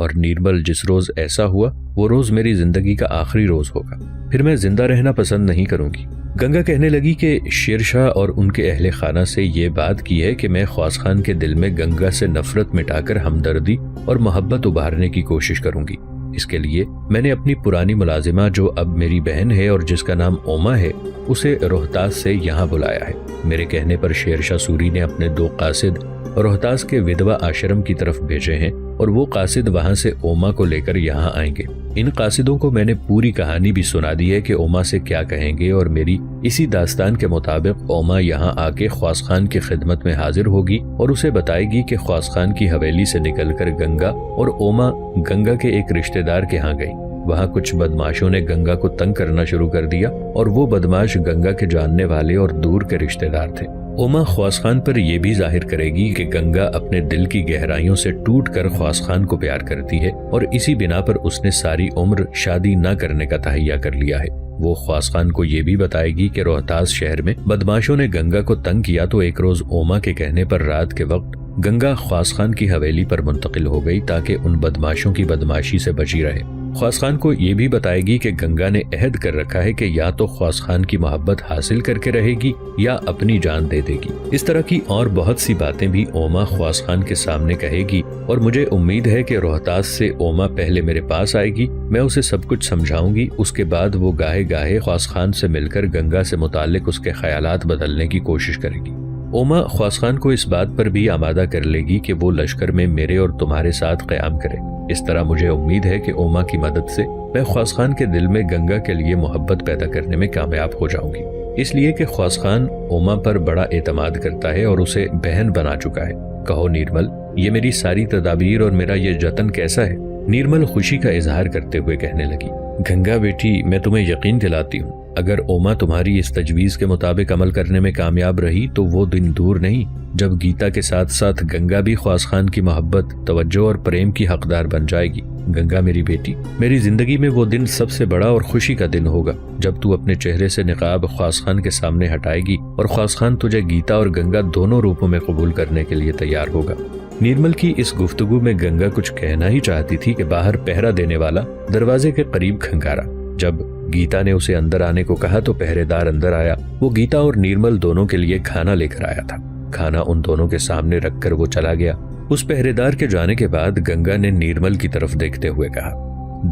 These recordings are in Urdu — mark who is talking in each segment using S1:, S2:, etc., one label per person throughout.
S1: اور نیرمل جس روز ایسا ہوا وہ روز میری زندگی کا آخری روز ہوگا، پھر میں زندہ رہنا پسند نہیں کروں گی۔ گنگا کہنے لگی کہ شیر شاہ اور ان کے اہل خانہ سے یہ بات کی ہے کہ میں خواص خان کے دل میں گنگا سے نفرت مٹا کر ہمدردی اور محبت ابھارنے کی کوشش کروں گی۔ اس کے لیے میں نے اپنی پرانی ملازمہ جو اب میری بہن ہے اور جس کا نام اوما ہے اسے روہتاس سے یہاں بلایا ہے۔ میرے کہنے پر شیر شاہ سوری نے اپنے 2 قاصد روہتاس کے ودوا آشرم کی طرف بھیجے ہیں اور وہ قاصد وہاں سے اوما کو لے کر یہاں آئیں گے۔ ان قاصدوں کو میں نے پوری کہانی بھی سنا دی ہے کہ اوما سے کیا کہیں گے، اور میری اسی داستان کے مطابق اوما یہاں آ کے خواص خان کی خدمت میں حاضر ہوگی اور اسے بتائے گی کہ خواص خان کی حویلی سے نکل کر گنگا اور اوما گنگا کے ایک رشتہ دار کے ہاں گئی۔ وہاں کچھ بدماشوں نے گنگا کو تنگ کرنا شروع کر دیا اور وہ بدماش گنگا کے جاننے والے اور دور کے رشتہ دار تھے۔ اوما خواص خان پر یہ بھی ظاہر کرے گی کہ گنگا اپنے دل کی گہرائیوں سے ٹوٹ کر خواص خان کو پیار کرتی ہے اور اسی بنا پر اس نے ساری عمر شادی نہ کرنے کا تہیہ کر لیا ہے۔ وہ خواص خان کو یہ بھی بتائے گی کہ روہتاس شہر میں بدماشوں نے گنگا کو تنگ کیا تو ایک روز اوما کے کہنے پر رات کے وقت گنگا خواص خان کی حویلی پر منتقل ہو گئی تاکہ ان بدماشوں کی بدماشی سے بچی رہے۔ خواص خان کو یہ بھی بتائے گی کہ گنگا نے عہد کر رکھا ہے کہ یا تو خواص خان کی محبت حاصل کر کے رہے گی یا اپنی جان دے دے گی۔ اس طرح کی اور بہت سی باتیں بھی اوما خواص خان کے سامنے کہے گی، اور مجھے امید ہے کہ روہتاس سے اوما پہلے میرے پاس آئے گی، میں اسے سب کچھ سمجھاؤں گی، اس کے بعد وہ گاہے گاہے خواص خان سے مل کر گنگا سے متعلق اس کے خیالات بدلنے کی کوشش کرے گی۔ اوما خواص خان کو اس بات پر بھی آمادہ کر لے گی کہ وہ لشکر میں میرے اور تمہارے ساتھ قیام کرے۔ اس طرح مجھے امید ہے کہ اوما کی مدد سے میں خواص خان کے دل میں گنگا کے لیے محبت پیدا کرنے میں کامیاب ہو جاؤں گی، اس لیے کہ خواص خان اوما پر بڑا اعتماد کرتا ہے اور اسے بہن بنا چکا ہے۔ کہو نیرمل، یہ میری ساری تدابیر اور میرا یہ جتن کیسا ہے؟ نیرمل خوشی کا اظہار کرتے ہوئے کہنے لگی، گنگا بیٹی، میں تمہیں یقین دلاتی ہوں اگر اوما تمہاری اس تجویز کے مطابق عمل کرنے میں کامیاب رہی تو وہ دن دور نہیں جب گیتا کے ساتھ ساتھ گنگا بھی خواص خان کی محبت، توجہ اور پریم کی حقدار بن جائے گی۔ گنگا میری بیٹی، میری زندگی میں وہ دن سب سے بڑا اور خوشی کا دن ہوگا جب تو اپنے چہرے سے نقاب خواص خان کے سامنے ہٹائے گی اور خواص خان تجھے گیتا اور گنگا دونوں روپوں میں قبول کرنے کے لیے تیار ہوگا۔ نیرمل کی اس گفتگو میں گنگا کچھ کہنا ہی چاہتی تھی کہ باہر پہرا دینے والا دروازے کے قریب کھنکارا۔ جب گیتا نے اسے اندر آنے کو کہا تو پہرے دار اندر آیا۔ وہ گیتا اور نیرمل دونوں کے لیے کھانا لے کر آیا تھا۔ کھانا ان دونوں کے سامنے رکھ کر وہ چلا گیا۔ اس پہرے دار کے جانے کے بعد گنگا نے نیرمل کی طرف دیکھتے ہوئے کہا،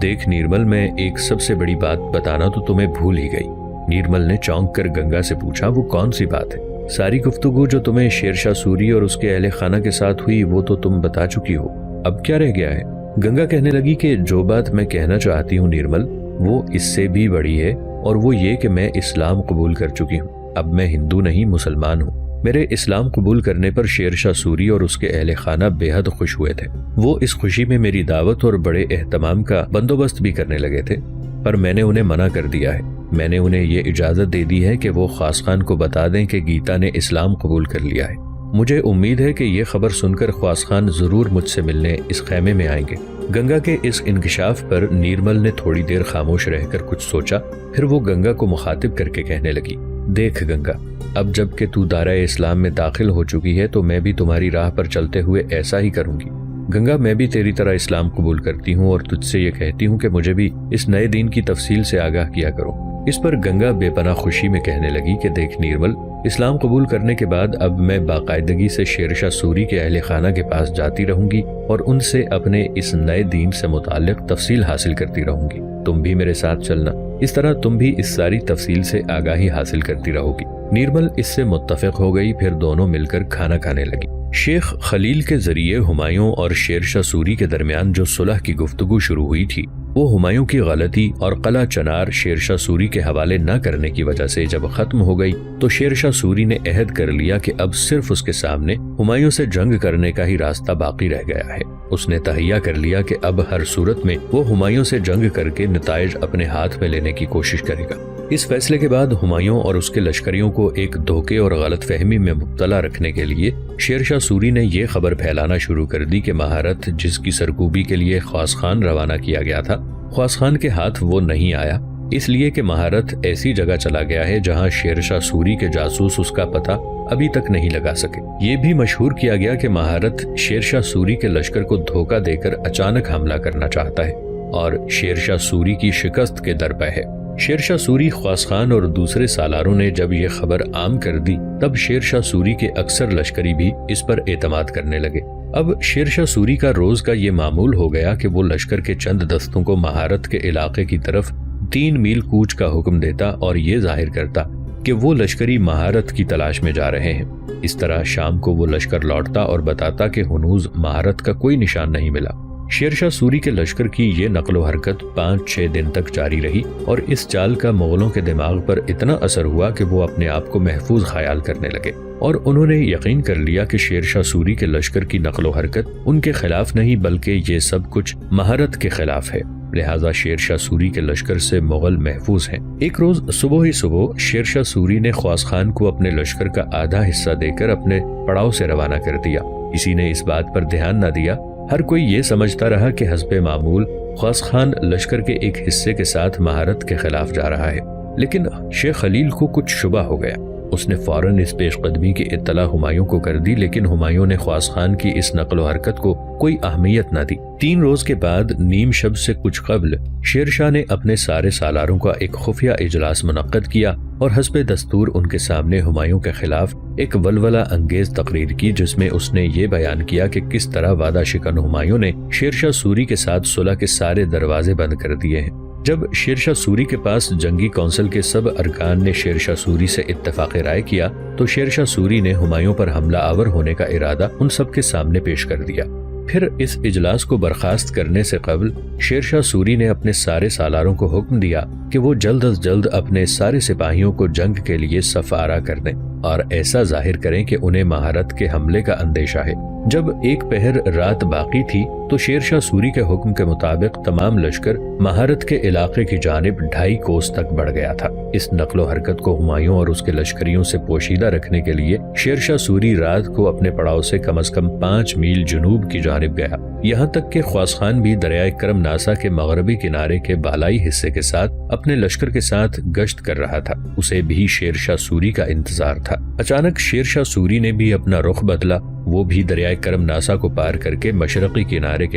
S1: دیکھ نیرمل، میں ایک سب سے بڑی بات بتانا تو تمہیں بھول ہی گئی۔ نیرمل نے چونک کر گنگا سے پوچھا، وہ کون سی بات ہے؟ ساری گفتگو جو تمہیں شیر شاہ سوری اور اس کے اہل خانہ کے ساتھ ہوئی وہ تو تم بتا چکی ہو، اب کیا رہ گیا ہے؟ گنگا کہنے لگی کہ جو بات میں کہنا چاہتی ہوں نیرمل وہ اس سے بھی بڑی ہے، اور وہ یہ کہ میں اسلام قبول کر چکی ہوں۔ اب میں ہندو نہیں مسلمان ہوں۔ میرے اسلام قبول کرنے پر شیر شاہ سوری اور اس کے اہل خانہ بے حد خوش ہوئے تھے۔ وہ اس خوشی میں میری دعوت اور بڑے اہتمام کا بندوبست بھی کرنے لگے تھے، پر میں نے انہیں منع کر دیا ہے۔ میں نے انہیں یہ اجازت دے دی ہے کہ وہ خواص خان کو بتا دیں کہ گیتا نے اسلام قبول کر لیا ہے۔ مجھے امید ہے کہ یہ خبر سن کر خواص خان ضرور مجھ سے ملنے اس خیمے میں آئیں گے۔ گنگا کے اس انکشاف پر نیرمل نے تھوڑی دیر خاموش رہ کر کچھ سوچا، پھر وہ گنگا کو مخاطب کر کے کہنے لگی، دیکھ گنگا، اب جب کہ تو دائرہ اسلام میں داخل ہو چکی ہے تو میں بھی تمہاری راہ پر چلتے ہوئے ایسا ہی کروں گی۔ گنگا، میں بھی تیری طرح اسلام قبول کرتی ہوں اور تجھ سے یہ کہتی ہوں کہ مجھے بھی اس نئے دین کی تفصیل سے آگاہ کیا کرو۔ اس پر گنگا بے پناہ خوشی میں کہنے لگی کہ دیکھ نیرمل، اسلام قبول کرنے کے بعد اب میں باقاعدگی سے شیر شاہ سوری کے اہل خانہ کے پاس جاتی رہوں گی اور ان سے اپنے اس نئے دین سے متعلق تفصیل حاصل کرتی رہوں گی۔ تم بھی میرے ساتھ چلنا، اس طرح تم بھی اس ساری تفصیل سے آگاہی حاصل کرتی رہو گی۔ نیرمل اس سے متفق ہو گئی، پھر دونوں مل کر کھانا کھانے لگی۔ شیخ خلیل کے ذریعے ہمایوں اور شیر شاہ سوری کے درمیان جو صلح کی گفتگو شروع ہوئی تھی وہ ہمایوں کی غلطی اور قلعہ چنار شیر شاہ سوری کے حوالے نہ کرنے کی وجہ سے جب ختم ہو گئی تو شیر شاہ سوری نے عہد کر لیا کہ اب صرف اس کے سامنے ہمایوں سے جنگ کرنے کا ہی راستہ باقی رہ گیا ہے۔ اس نے تہیہ کر لیا کہ اب ہر صورت میں وہ ہمایوں سے جنگ کر کے نتائج اپنے ہاتھ میں لینے کی کوشش کرے گا۔ اس فیصلے کے بعد ہمایوں اور اس کے لشکریوں کو ایک دھوکے اور غلط فہمی میں مبتلا رکھنے کے لیے شیر شاہ سوری نے یہ خبر پھیلانا شروع کر دی کہ مہارت جس کی سرکوبی کے لیے خواص خان روانہ کیا گیا تھا، خواص خان کے ہاتھ وہ نہیں آیا اس لیے کہ مہارت ایسی جگہ چلا گیا ہے جہاں شیر شاہ سوری کے جاسوس اس کا پتہ ابھی تک نہیں لگا سکے۔ یہ بھی مشہور کیا گیا کہ مہارت شیر شاہ سوری کے لشکر کو دھوکہ دے کر اچانک حملہ کرنا چاہتا ہے اور شیر شاہ سوری کی شکست کے در پہ ہے۔ شیر شاہ سوری، خواص خان اور دوسرے سالاروں نے جب یہ خبر عام کر دی تب شیر شاہ سوری کے اکثر لشکری بھی اس پر اعتماد کرنے لگے۔ اب شیر شاہ سوری کا روز کا یہ معمول ہو گیا کہ وہ لشکر کے چند دستوں کو مہارت کے علاقے کی طرف 3 میل کوچ کا حکم دیتا اور یہ ظاہر کرتا کہ وہ لشکری مہارت کی تلاش میں جا رہے ہیں۔ اس طرح شام کو وہ لشکر لوٹتا اور بتاتا کہ ہنوز مہارت کا کوئی نشان نہیں ملا۔ شیر شاہ سوری کے لشکر کی یہ نقل و حرکت 5-6 دن تک جاری رہی اور اس چال کا مغلوں کے دماغ پر اتنا اثر ہوا کہ وہ اپنے آپ کو محفوظ خیال کرنے لگے اور انہوں نے یقین کر لیا کہ شیر شاہ سوری کے لشکر کی نقل و حرکت ان کے خلاف نہیں بلکہ یہ سب کچھ مہارت کے خلاف ہے، لہٰذا شیر شاہ سوری کے لشکر سے مغل محفوظ ہیں۔ ایک روز صبح ہی صبح شیر شاہ سوری نے خواص خان کو اپنے لشکر کا آدھا حصہ دے کر اپنے پڑاؤ سے روانہ کر دیا۔ کسی نے اس بات پر دھیان نہ دیا، ہر کوئی یہ سمجھتا رہا کہ حسب معمول خواص خان لشکر کے ایک حصے کے ساتھ مہارت کے خلاف جا رہا ہے، لیکن شیخ خلیل کو کچھ شبہ ہو گیا۔ اس نے فوراً اس پیش قدمی کی اطلاع ہمایوں کو کر دی، لیکن ہمایوں نے خواص خان کی اس نقل و حرکت کو کوئی اہمیت نہ دی۔ 3 روز کے بعد نیم شب سے کچھ قبل شیر شاہ نے اپنے سارے سالاروں کا ایک خفیہ اجلاس منعقد کیا اور حسب دستور ان کے سامنے ہمایوں کے خلاف ایک ولولہ انگیز تقریر کی، جس میں اس نے یہ بیان کیا کہ کس طرح وعدہ شکن ہمایوں نے شیر شاہ سوری کے ساتھ صلح کے سارے دروازے بند کر دیے ہیں۔ جب شیر شاہ سوری کے پاس جنگی کونسل کے سب ارکان نے شیر شاہ سوری سے اتفاق رائے کیا تو شیر شاہ سوری نے ہمایوں پر حملہ آور ہونے کا ارادہ ان سب کے سامنے پیش کر دیا۔ پھر اس اجلاس کو برخاست کرنے سے قبل شیر شاہ سوری نے اپنے سارے سالاروں کو حکم دیا کہ وہ جلد از جلد اپنے سارے سپاہیوں کو جنگ کے لیے صف آرا کر دیں اور ایسا ظاہر کریں کہ انہیں مہارت کے حملے کا اندیشہ ہے۔ جب ایک پہر رات باقی تھی تو شیر شاہ سوری کے حکم کے مطابق تمام لشکر مہارت کے علاقے کی جانب 2.5 کوس تک بڑھ گیا تھا۔ اس نقل و حرکت کو ہمایوں اور اس کے لشکریوں سے پوشیدہ رکھنے کے لیے شیر شاہ سوری رات کو اپنے پڑاؤ سے کم از کم 5 میل جنوب کی جانب گیا، یہاں تک کہ خواص خان بھی دریائے کرم ناسا کے مغربی کنارے کے بالائی حصے کے ساتھ اپنے لشکر کے ساتھ گشت کر رہا تھا۔ اسے بھی شیر شاہ سوری کا انتظار تھا۔ اچانک شیر شاہ سوری نے بھی اپنا رخ بدلا، وہ بھی دریائے کرم ناسا کو پار کر کے مشرقی کنارے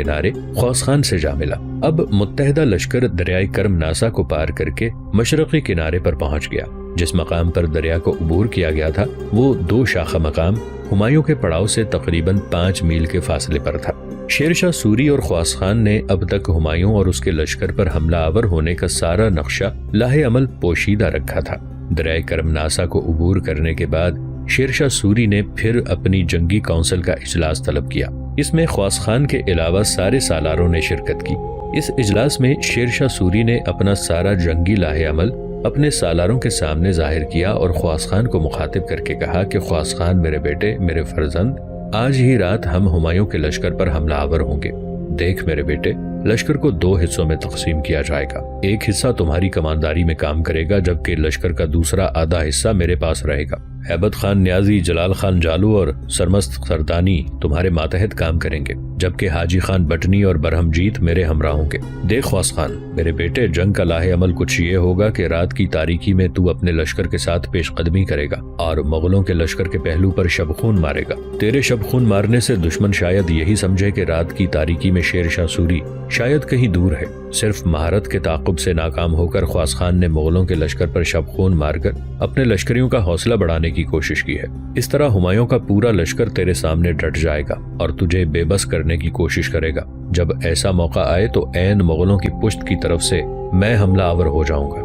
S1: خواص خان سے جا ملا۔ اب متحدہ لشکر دریائے کرم ناسا کو پار کر کے مشرقی کنارے پر پہنچ گیا۔ جس مقام پر دریا کو عبور کیا گیا تھا وہ 2 شاخہ مقام ہمایوں کے پڑاؤ سے تقریباً 5 میل کے فاصلے پر تھا۔ شیر شاہ سوری اور خواص خان نے اب تک ہمایوں اور اس کے لشکر پر حملہ آور ہونے کا سارا نقشہ لاہ عمل پوشیدہ رکھا تھا۔ دریائے کرم ناسا کو عبور کرنے کے بعد شیر شاہ سوری نے پھر اپنی جنگی کونسل کا اجلاس طلب کیا۔ اس میں خواص خان کے علاوہ سارے سالاروں نے شرکت کی۔ اس اجلاس میں شیر شاہ سوری نے اپنا سارا جنگی لاہ عمل اپنے سالاروں کے سامنے ظاہر کیا اور خواص خان کو مخاطب کر کے کہا کہ خواص خان میرے بیٹے، میرے فرزند، آج ہی رات ہم ہمایوں کے لشکر پر حملہ آور ہوں گے۔ دیکھ میرے بیٹے، لشکر کو 2 حصوں میں تقسیم کیا جائے گا۔ ایک حصہ تمہاری کمانداری میں کام کرے گا جبکہ لشکر کا دوسرا آدھا حصہ میرے پاس رہے گا۔ ہیبت خان نیازی، جلال خان جالو اور سرمست سردانی تمہارے ماتحت کام کریں گے جبکہ حاجی خان بٹنی اور برہم جیت میرے ہمراہ ہوں گے۔ دیکھ خواص خان میرے بیٹے، جنگ کا لاہ عمل کچھ یہ ہوگا کہ رات کی تاریکی میں تو اپنے لشکر کے ساتھ پیش قدمی کرے گا اور مغلوں کے لشکر کے پہلو پر شب خون مارے گا۔ تیرے شب خون مارنے سے دشمن شاید یہی سمجھے کہ رات کی تاریکی میں شیر شاہ سوری شاید کہیں دور ہے۔ صرف مہارت کے تعاقب سے ناکام ہو کر خواص خان نے مغلوں کے لشکر پر شب خون مار کر اپنے لشکریوں کا حوصلہ بڑھانے کی کوشش کی ہے۔ اس طرح ہمایوں کا پورا لشکر تیرے سامنے ڈٹ جائے گا اور تجھے بے بس کرنے کی کوشش کرے گا۔ جب ایسا موقع آئے تو عین مغلوں کی پشت کی طرف سے میں حملہ آور ہو جاؤں گا۔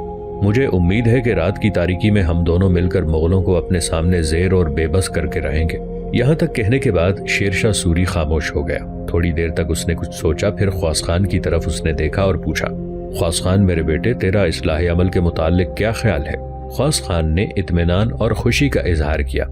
S1: مجھے امید ہے کہ رات کی تاریکی میں ہم دونوں مل کر مغلوں کو اپنے سامنے زیر اور بے بس کر کے رہیں گے۔ یہاں تک کہنے کے بعد شیر شاہ سوری خاموش ہو گیا۔ تھوڑی دیر تک اس نے کچھ سوچا، پھر خواص خان کی طرف اس نے دیکھا اور پوچھا، خواص خان میرے بیٹے، تیرا اصلاح عمل کے متعلق کیا خیال ہے؟ خواص خان نے اطمینان اور خوشی کا اظہار کیا۔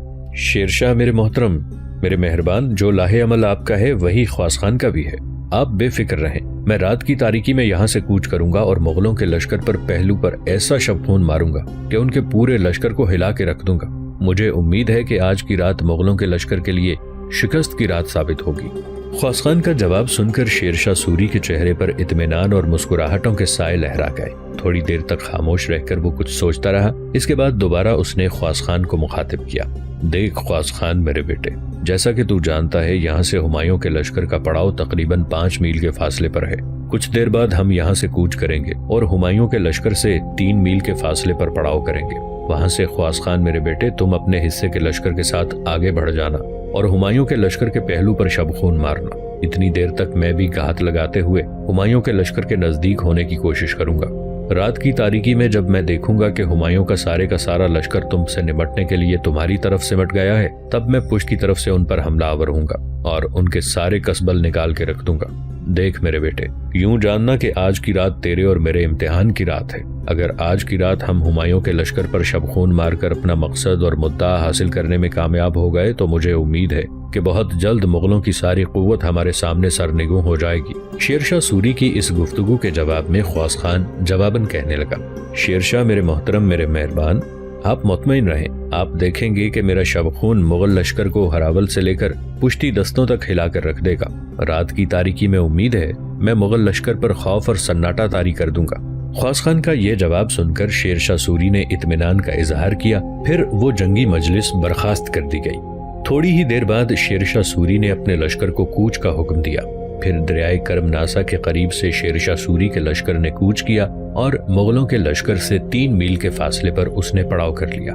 S1: شیر شاہ میرے محترم، میرے مہربان، جو لاہ عمل آپ کا ہے وہی خواص خان کا بھی ہے۔ آپ بے فکر رہیں، میں رات کی تاریکی میں یہاں سے کوچ کروں گا اور مغلوں کے لشکر پر پہلو پر ایسا شب خون ماروں گا کہ ان کے پورے لشکر کو ہلا کے رکھ دوں گا۔ مجھے امید ہے کہ آج کی رات مغلوں کے لشکر کے لیے شکست کی رات ثابت ہوگی۔ خواص خان کا جواب سن کر شیر شاہ سوری کے چہرے پر اطمینان اور مسکراہٹوں کے سائے لہرا گئے۔ تھوڑی دیر تک خاموش رہ کر وہ کچھ سوچتا رہا۔ اس کے بعد دوبارہ اس نے خواص خان کو مخاطب کیا۔ دیکھ خواص خان میرے بیٹے، جیسا کہ تو جانتا ہے یہاں سے ہمایوں کے لشکر کا پڑاؤ تقریباً 5 میل کے فاصلے پر ہے۔ کچھ دیر بعد ہم یہاں سے کوچ کریں گے اور ہمایوں کے لشکر سے 3 میل کے فاصلے پر پڑاؤ کریں گے۔ وہاں سے خواص خان میرے بیٹے تم اپنے حصے کے لشکر کے ساتھ آگے بڑھ جانا اور ہمایوں کے لشکر کے پہلو پر شب خون مارنا۔ اتنی دیر تک میں بھی گھات لگاتے ہوئے ہمایوں کے لشکر کے نزدیک ہونے کی کوشش کروں گا۔ رات کی تاریکی میں جب میں دیکھوں گا کہ ہمایوں کا سارا لشکر تم سے نمٹنے کے لیے تمہاری طرف سمٹ گیا ہے، تب میں پشت کی طرف سے ان پر حملہ آور ہوں گا اور ان کے سارے کسبل نکال کے رکھ دوں گا۔ دیکھ میرے بیٹے، یوں جاننا کہ آج کی رات تیرے اور میرے امتحان کی رات ہے۔ اگر آج کی رات ہم ہمایوں کے لشکر پر شب خون مار کر اپنا مقصد اور مدعا حاصل کرنے میں کامیاب ہو گئے تو مجھے امید ہے کہ بہت جلد مغلوں کی ساری قوت ہمارے سامنے سرنگوں ہو جائے گی۔ شیرشاہ سوری کی اس گفتگو کے جواب میں خواص خان جواباً کہنے لگا، شیرشاہ میرے محترم، میرے مہربان، آپ مطمئن رہیں، آپ دیکھیں گے کہ میرا شب خون مغل لشکر کو ہراول سے لے کر پشتی دستوں تک ہلا کر رکھ دے گا۔ رات کی تاریکی میں امید ہے میں مغل لشکر پر خوف اور سناٹا طاری کر دوں گا۔ خواص خان کا یہ جواب سن کر شیرشاہ سوری نے اطمینان کا اظہار کیا، پھر وہ جنگی مجلس برخاست کر دی گئی۔ تھوڑی ہی دیر بعد شیرشاہ سوری نے اپنے لشکر کو کوچ کا حکم دیا۔ پھر دریائے کرم ناسا کے قریب سے شیرشاہ سوری کے لشکر نے کوچ کیا اور مغلوں کے لشکر سے 3 میل کے فاصلے پر اس نے پڑاؤ کر لیا۔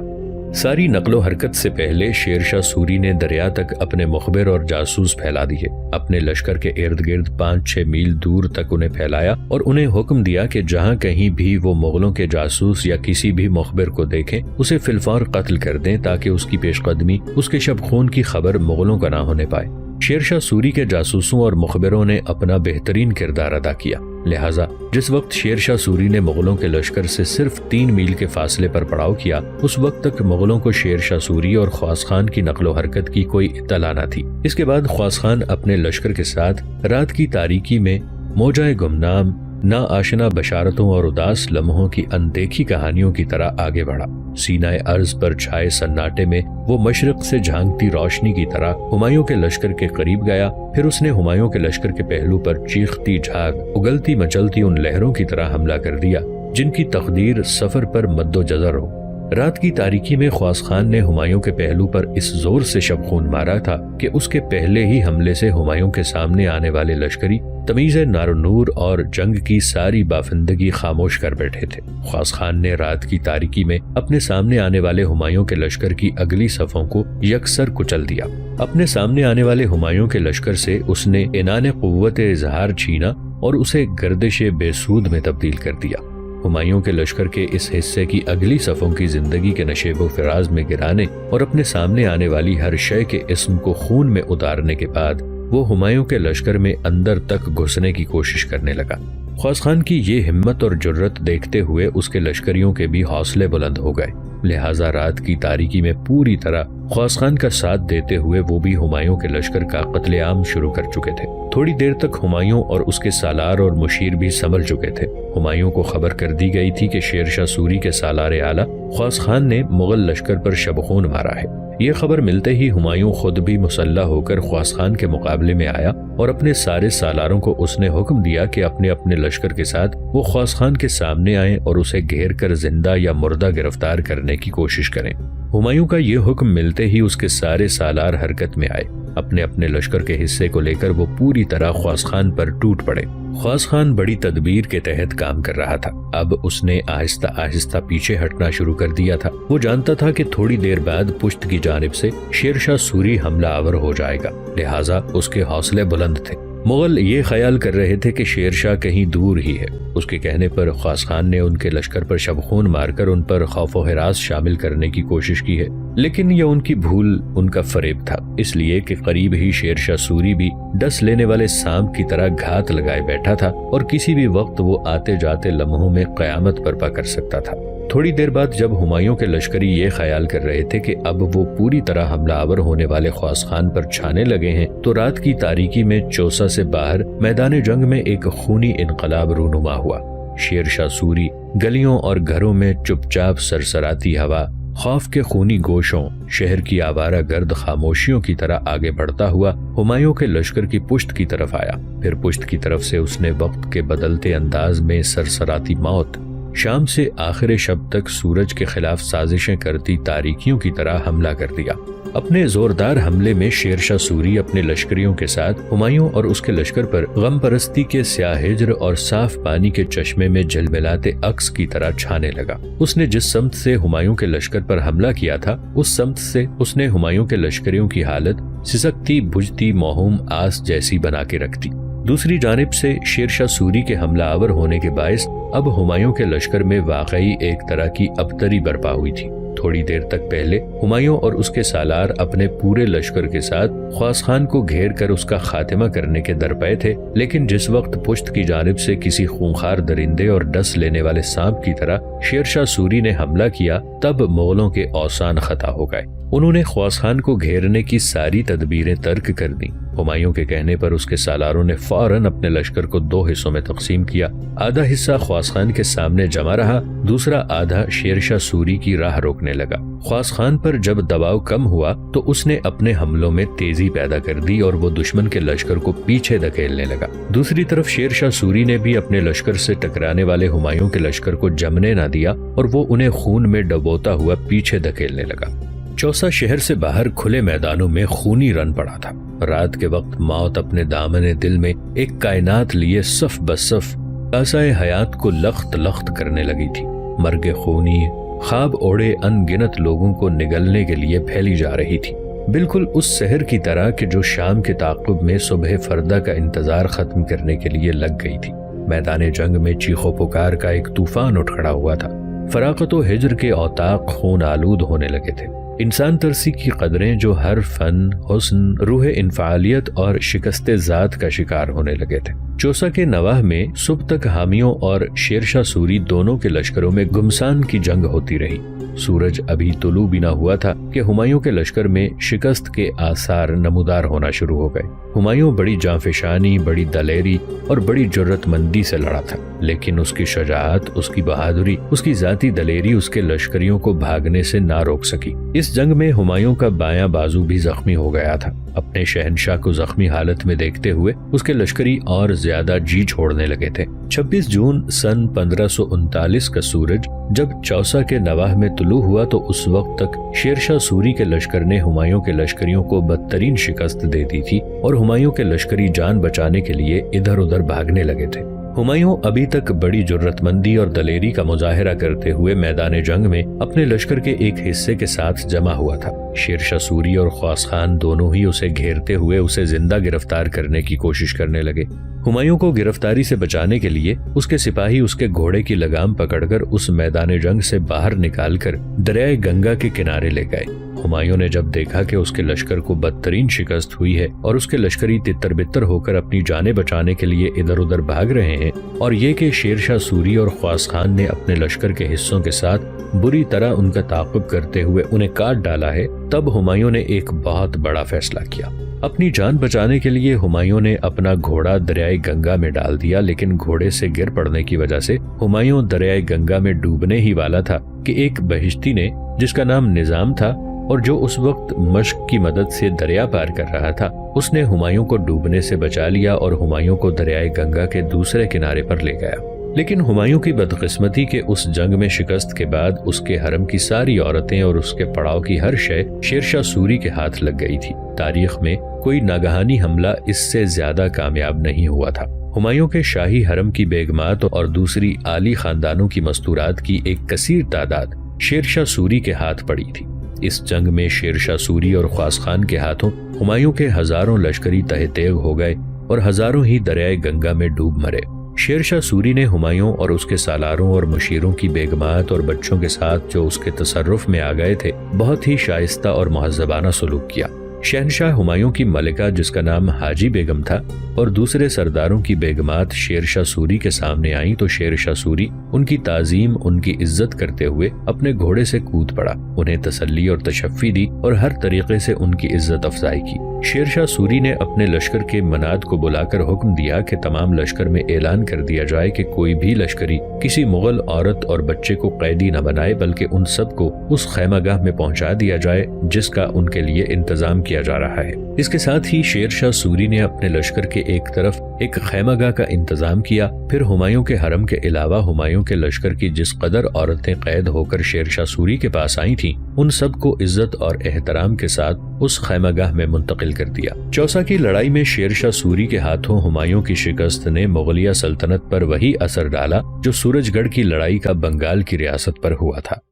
S1: ساری نقل و حرکت سے پہلے شیرشاہ سوری نے دریا تک اپنے مخبر اور جاسوس پھیلا دیے۔ اپنے لشکر کے ارد گرد 5-6 میل دور تک انہیں پھیلایا اور انہیں حکم دیا کہ جہاں کہیں بھی وہ مغلوں کے جاسوس یا کسی بھی مخبر کو دیکھیں اسے فی الفور قتل کر دیں تاکہ اس کی پیش قدمی، اس کے شب خون کی خبر مغلوں کا نہ ہونے پائے۔ شیرشاہ سوری کے جاسوسوں اور مخبروں نے اپنا بہترین کردار ادا کیا، لہٰذا جس وقت شیرشاہ سوری نے مغلوں کے لشکر سے صرف 3 میل کے فاصلے پر پڑاؤ کیا، اس وقت تک مغلوں کو شیرشاہ سوری اور خواص خان کی نقل و حرکت کی کوئی اطلاع نہ تھی۔ اس کے بعد خواص خان اپنے لشکر کے ساتھ رات کی تاریکی میں موجۂ گمنام، نا آشنا بشارتوں اور اداس لمحوں کی اندیکھی کہانیوں کی طرح آگے بڑھا۔ سینہ ارض پر چھائے سناٹے میں وہ مشرق سے جھانکتی روشنی کی طرح ہمایوں کے لشکر کے قریب گیا۔ پھر اس نے ہمایوں کے لشکر کے پہلو پر چیختی جھاگ، اگلتی مچلتی ان لہروں کی طرح حملہ کر دیا جن کی تقدیر سفر پر مد و جزر ہو۔ رات کی تاریکی میں خواص خان نے ہمایوں کے پہلو پر اس زور سے شب خون مارا تھا کہ اس کے پہلے ہی حملے سے ہمایوں کے سامنے آنے والے لشکری تمیز نار و نور اور جنگ کی ساری بافندگی خاموش کر بیٹھے تھے۔ خواص خان نے رات کی تاریکی میں اپنے سامنے آنے والے ہمایوں کے لشکر کی اگلی صفوں کو یکسر کچل دیا۔ اپنے سامنے آنے والے ہمایوں کے لشکر سے اس نے عنان قوت اظہار چھینا اور اسے گردش بے سود میں تبدیل کر دیا۔ ہمایوں کے لشکر کے اس حصے کی اگلی صفوں کی زندگی کے نشیب و فراز میں گرانے اور اپنے سامنے آنے والی ہر شے کے اسم کو خون میں اتارنے کے بعد وہ ہمایوں کے لشکر میں اندر تک گھسنے کی کوشش کرنے لگا۔ خواص خان کی یہ ہمت اور جرت دیکھتے ہوئے اس کے لشکریوں کے بھی حوصلے بلند ہو گئے، لہٰذا رات کی تاریکی میں پوری طرح خواص خان کا ساتھ دیتے ہوئے وہ بھی ہمایوں کے لشکر کا قتل عام شروع کر چکے تھے۔ تھوڑی دیر تک ہمایوں اور اس کے سالار اور مشیر بھی سنبھل چکے تھے۔ ہمایوں کو خبر کر دی گئی تھی کہ شیرشاہ سوری کے سالار اعلیٰ خواص خان نے مغل لشکر پر شب خون مارا ہے۔ یہ خبر ملتے ہی ہمایوں خود بھی مسلح ہو کر خواص خان کے مقابلے میں آیا اور اپنے سارے سالاروں کو اس نے حکم دیا کہ اپنے اپنے لشکر کے ساتھ وہ خواص خان کے سامنے آئیں اور اسے گھیر کر زندہ یا مردہ گرفتار کرنے کی کوشش کریں۔ ہمایوں کا یہ حکم ملتے ہی اس کے سارے سالار حرکت میں آئے۔ اپنے اپنے لشکر کے حصے کو لے کر وہ پوری طرح خواص خان پر ٹوٹ پڑے۔ خواص خان بڑی تدبیر کے تحت کام کر رہا تھا۔ اب اس نے آہستہ آہستہ پیچھے ہٹنا شروع کر دیا تھا۔ وہ جانتا تھا کہ تھوڑی دیر بعد پشت کی جانب سے شیرشاہ سوری حملہ آور ہو جائے گا، لہٰذا اس کے حوصلے بلند تھے۔ مغل یہ خیال کر رہے تھے کہ شیرشاہ کہیں دور ہی ہے۔ اس کے کہنے پر خواص خان نے ان کے لشکر پر شب خون مار کر ان پر خوف و ہراس شامل کرنے کی کوشش کی ہے، لیکن یہ ان کی بھول، ان کا فریب تھا، اس لیے کہ قریب ہی شیرشاہ سوری بھی ڈس لینے والے سانپ کی طرح گھات لگائے بیٹھا تھا اور کسی بھی وقت وہ آتے جاتے لمحوں میں قیامت برپا کر سکتا تھا۔ تھوڑی دیر بعد جب ہمایوں کے لشکری یہ خیال کر رہے تھے کہ اب وہ پوری طرح حملہ آور ہونے والے خواص خان پر چھانے لگے ہیں، تو رات کی تاریکی میں چوسا سے باہر میدان جنگ میں ایک خونی انقلاب رونما ہوا۔ شیرشاہ سوری گلیوں اور گھروں میں چپ چاپ سرسراتی ہوا، خوف کے خونی گوشوں، شہر کی آوارہ گرد خاموشیوں کی طرح آگے بڑھتا ہوا ہمایوں کے لشکر کی پشت کی طرف آیا۔ پھر پشت کی طرف سے اس نے وقت کے بدلتے انداز میں سرسراتی موت، شام سے آخر شب تک سورج کے خلاف سازشیں کرتی تاریکیوں کی طرح حملہ کر دیا۔ اپنے زوردار حملے میں شیر شاہ سوری اپنے لشکریوں کے ساتھ ہمایوں اور اس کے لشکر پر غم پرستی کے سیاہ ہجر اور صاف پانی کے چشمے میں جھلملاتے عکس کی طرح چھانے لگا۔ اس نے جس سمت سے ہمایوں کے لشکر پر حملہ کیا تھا اس سمت سے اس نے ہمایوں کے لشکریوں کی حالت سسکتی بجھتی موہوم آس جیسی بنا کے رکھ دی۔ دوسری جانب سے شیر شاہ سوری کے حملہ آور ہونے کے باعث اب ہمایوں کے لشکر میں واقعی ایک طرح کی ابتری برپا ہوئی تھی۔ تھوڑی دیر تک پہلے ہمایوں اور اس کے سالار اپنے پورے لشکر کے ساتھ خواص خان کو گھیر کر اس کا خاتمہ کرنے کے درپے تھے، لیکن جس وقت پشت کی جانب سے کسی خونخوار درندے اور ڈس لینے والے سانپ کی طرح شیر شاہ سوری نے حملہ کیا، تب مغلوں کے اوسان خطا ہو گئے۔ انہوں نے خواص خان کو گھیرنے کی ساری تدبیریں ترک کر دیں۔ ہمایوں کے کہنے پر اس کے سالاروں نے فوراً اپنے لشکر کو 2 حصوں میں تقسیم کیا۔ آدھا حصہ خواص خان کے سامنے جمع رہا، دوسرا آدھا شیر شاہ سوری کی راہ روکنے لگا۔ خواص خان پر جب دباؤ کم ہوا تو اس نے اپنے حملوں میں تیزی پیدا کر دی اور وہ دشمن کے لشکر کو پیچھے دھکیلنے لگا۔ دوسری طرف شیر شاہ سوری نے بھی اپنے لشکر سے ٹکرانے والے ہمایوں کے لشکر کو جمنے نہ دیا اور وہ انہیں خون میں ڈبوتا ہوا پیچھے دھکیلنے لگا۔ چوسا شہر سے باہر کھلے میدانوں میں خونی رن پڑا تھا۔ رات کے وقت موت اپنے دامن دل میں ایک کائنات لیے صف بصف کاسائے حیات کو لخت لخت کرنے لگی تھی۔ مرگ خونی خواب اوڑے ان گنت لوگوں کو نگلنے کے لیے پھیلی جا رہی تھی، بالکل اس سحر کی طرح کہ جو شام کے تعاقب میں صبح فردہ کا انتظار ختم کرنے کے لیے لگ گئی تھی۔ میدان جنگ میں چیخ و پکار کا ایک طوفان اٹھ کھڑا ہوا تھا۔ فراقت و ہجر کے اوطاق خون آلود ہونے لگے تھے۔ انسان ترسی کی قدریں جو ہر فن، حسن، روح انفعالیت اور شکست ذات کا شکار ہونے لگے تھے۔ چوسا کے نواح میں صبح تک حامیوں اور شیر شاہ سوری دونوں کے لشکروں میں گمسان کی جنگ ہوتی رہی۔ سورج ابھی طلوع بھی نہ ہوا تھا کہ ہمایوں کے لشکر میں شکست کے آثار نمودار ہونا شروع ہو گئے۔ ہمایوں بڑی جانفشانی، بڑی دلیری اور بڑی جرت مندی سے لڑا تھا، لیکن اس کی شجاعت، اس کی بہادری، اس کی ذاتی دلیری اس کے لشکریوں کو بھاگنے سے نہ روک سکی۔ اس جنگ میں ہمایوں کا بایاں بازو بھی زخمی ہو گیا تھا۔ اپنے شہنشاہ کو زخمی حالت میں دیکھتے ہوئے اس کے لشکری اور زیادہ جی چھوڑنے لگے تھے۔ 26 جون سن 1539 کا سورج جب چوسا کے نواح میں طلوع ہوا تو اس وقت تک شیر شاہ سوری کے لشکر نے ہمایوں کے لشکریوں کو بدترین شکست دے دی تھی اور ہمایوں کے لشکری جان بچانے کے لیے ادھر ادھر بھاگنے لگے تھے۔ ہمایوں ابھی تک بڑی جرت مندی اور دلیری کا مظاہرہ کرتے ہوئے میدان جنگ میں اپنے لشکر کے ایک حصے کے ساتھ جمع ہوا تھا۔ شیر شاہ سوری اور خواص خان دونوں ہی اسے گھیرتے ہوئے اسے زندہ گرفتار کرنے کی کوشش کرنے لگے۔ ہمایوں کو گرفتاری سے بچانے کے لیے اس کے سپاہی اس کے گھوڑے کی لگام پکڑ کر اس میدان جنگ سے باہر نکال کر دریائے گنگا کے کنارے لے گئے۔ ہمایوں نے جب دیکھا کہ اس کے لشکر کو بدترین شکست ہوئی ہے اور اس کے لشکری تتر بتر ہو کر اپنی جانیں بچانے کے لیے ادھر ادھر بھاگ رہے ہیں، اور یہ کہ شیر شاہ سوری اور خواص خان نے اپنے لشکر کے حصوں کے ساتھ بری طرح ان کا تعاقب کرتے ہوئے انہیں کاٹ ڈالا ہے، تب ہمایوں نے ایک بہت بڑا فیصلہ کیا۔ اپنی جان بچانے کے لیے ہمایوں نے اپنا گھوڑا دریائے گنگا میں ڈال دیا، لیکن گھوڑے سے گر پڑنے کی وجہ سے ہمایوں دریائے گنگا میں ڈوبنے ہی والا تھا کہ ایک بہشتی نے، جس کا نام نظام تھا اور جو اس وقت مشق کی مدد سے دریا پار کر رہا تھا، اس نے ہمایوں کو ڈوبنے سے بچا لیا اور ہمایوں کو دریائے گنگا کے دوسرے کنارے پر لے گیا۔ لیکن ہمایوں کی بدقسمتی کے اس جنگ میں شکست کے بعد اس کے حرم کی ساری عورتیں اور اس کے پڑاؤ کی ہر شے شیر شاہ سوری کے ہاتھ لگ گئی تھی۔ تاریخ میں کوئی ناگہانی حملہ اس سے زیادہ کامیاب نہیں ہوا تھا۔ ہمایوں کے شاہی حرم کی بیگمات اور دوسری عالی خاندانوں کی مستورات کی ایک کثیر تعداد شیر شاہ سوری کے ہاتھ پڑی تھی۔ اس جنگ میں شیر شاہ سوری اور خواص خان کے ہاتھوں ہمایوں کے ہزاروں لشکری تہہ تیغ ہو گئے اور ہزاروں ہی دریائے گنگا میں ڈوب مرے۔ شیر شاہ سوری نے ہمایوں اور اس کے سالاروں اور مشیروں کی بیگمات اور بچوں کے ساتھ جو اس کے تصرف میں آ گئے تھے بہت ہی شائستہ اور مہذبانہ سلوک کیا۔ شہنشاہ ہمایوں کی ملکہ جس کا نام حاجی بیگم تھا اور دوسرے سرداروں کی بیگمات شیر شاہ سوری کے سامنے آئیں تو شیر شاہ سوری ان کی تعظیم، ان کی عزت کرتے ہوئے اپنے گھوڑے سے کود پڑا، انہیں تسلی اور تشفی دی اور ہر طریقے سے ان کی عزت افزائی کی۔ شیر شاہ سوری نے اپنے لشکر کے مناد کو بلا کر حکم دیا کہ تمام لشکر میں اعلان کر دیا جائے کہ کوئی بھی لشکری کسی مغل عورت اور بچے کو قیدی نہ بنائے، بلکہ ان سب کو اس خیمہ گاہ میں پہنچا دیا جائے جس کا ان کے لیے انتظام کیا جا رہا ہے۔ اس کے ساتھ ہی شیر شاہ سوری نے اپنے لشکر کے ایک طرف ایک خیمہ گاہ کا انتظام کیا۔ پھر ہمایوں کے حرم کے علاوہ ہمایوں کے لشکر کی جس قدر عورتیں قید ہو کر شیر شاہ سوری کے پاس آئی تھیں، ان سب کو عزت اور احترام کے ساتھ اس خیمہ گاہ میں منتقل کر دیا۔ چوسا کی لڑائی میں شیر شاہ سوری کے ہاتھوں ہمایوں کی شکست نے مغلیہ سلطنت پر وہی اثر ڈالا جو سورج گڑھ کی لڑائی کا بنگال کی ریاست پر ہوا تھا۔